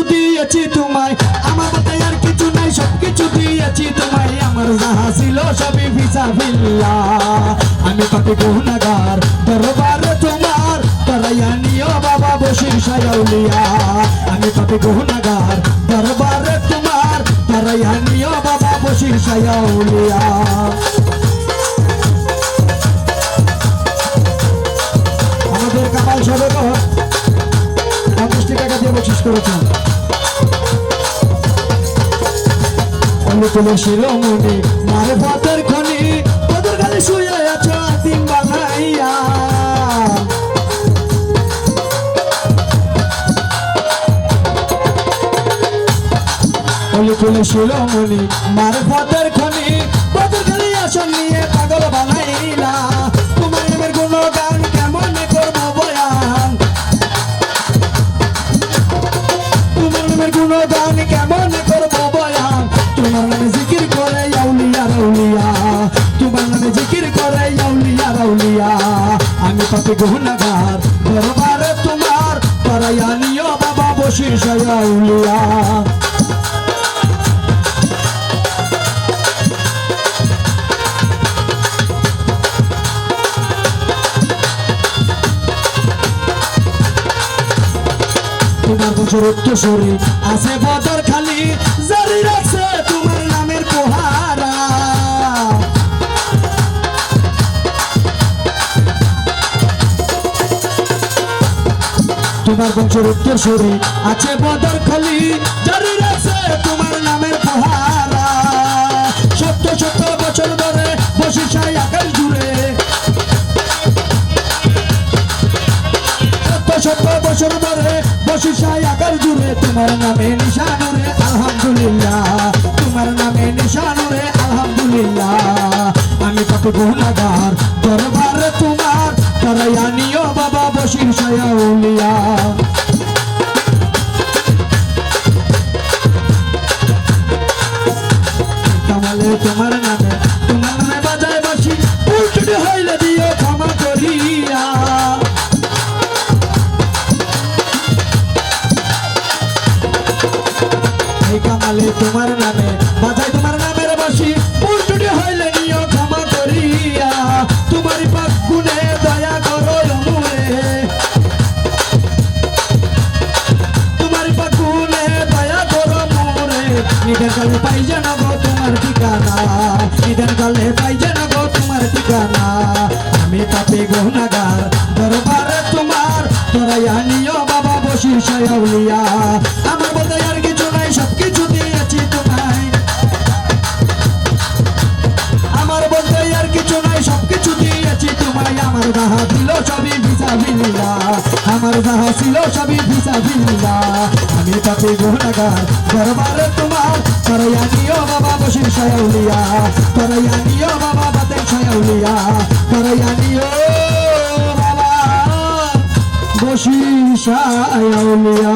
সবকিছু দিয়েছি তোমায়, আমার মতে আর কিছু নাই, সবকিছু দিয়েছি তোমায়। আমার যাহা ছিল সবই ফিসাবিল্লাহ। আমি পাপী গুনাহগার দরবারে তোমার, করাইয়া নিও বাবা বশির শাহ আউলিয়া। আমি পাপী গুনাহগার দরবারে তোমার, করাইয়া নিও বাবা বশির শাহ আউলিয়া। আমাদের কামাল সদর 50 টাকা দিয়ে বকশিশ করেছেন। তুলে শিরোমণি মারফতের খনি, কদর গালে শুয়ে আছো আতিম বানাইয়া। তুলে শিরোমণি মারফতের খনি, কদর গালে আসন নিয়ে পাগল বানাইলা। তোমার নামের গুণগান কেমন করবো বয়ান, তোমার নামের গুণগান কেমন করবো বয়ান। তোমার নামে জিকির করে আউলিয়া রাউলিয়া, তোমার নামে জিকির করে আউলিয়া রাউলিয়া। আমি পাপী গুনাহগার দরবারে তোমার, করাইয়া নিও বাবা বশির শাহ আউলিয়া। তোমার বছর উত্তরসূরি আছে বদর খালি, জারি রাখছে তোমার নামের পোহারা। তোমার বংশের উত্তরসূরি আছে বদর খালি, জারি রাখছে তোমার নামের পোহারা। শত শত বছর ধরে বশির শাহ আকাশ জুড়ে, শত বছর ধরে বশির শাহ আকার জুড়ে। তোমার নামে নিশানুরে আলহামদুলিল্লাহ, তোমার নামে নিশানুরে আলহামদুলিল্লাহ। আমি পাপী গুনাহগার দরবারে তোমার, করাইয়া নিও বাবা বশির শাহ আউলিয়া। কামালে তোমার নামে বাজায় বাসি, উল্টে হইলে দিও ক্ষমা করিয়া। কামালে তোমার নামে বাজায় তোমার নামের বাসি, উল্টে হইলে নিও ক্ষমা করিয়া। তোমারই পাক গুণে দয়া করো মোরে, তোমারই পাক গুণে দয়া করো মোরে। নিদান কালে পাই যেন গো তোমার ঠিকানা, নিদান কালে পাই যেন গো তোমার ঠিকানা। আমি পাপী গুনাহগার দরবারে তোমার, করাইয়া নিও বাবা বশির শাহ আউলিয়া। আমার বলতে আর কিছু নাই, সবকিছু দিয়েছি তোমায়, আমার বলতে আর কিছু নাই, সবকিছু দিয়েছি তোমায়। আমার যাহা ছিল সবই ফিসাবিল্লাহ, আমার যাহা ছিল সবই ফিসাবিল্লাহ। আমি পাপী গুনাহগার দরবারে তোমার, করাইয়া নিও বাবা বশির শাহ আউলিয়া, করাইয়া নিও বাবা বাতেন শাহ আউলিয়া, করাইয়া নিও বাবা বশির শাহ আউলিয়া।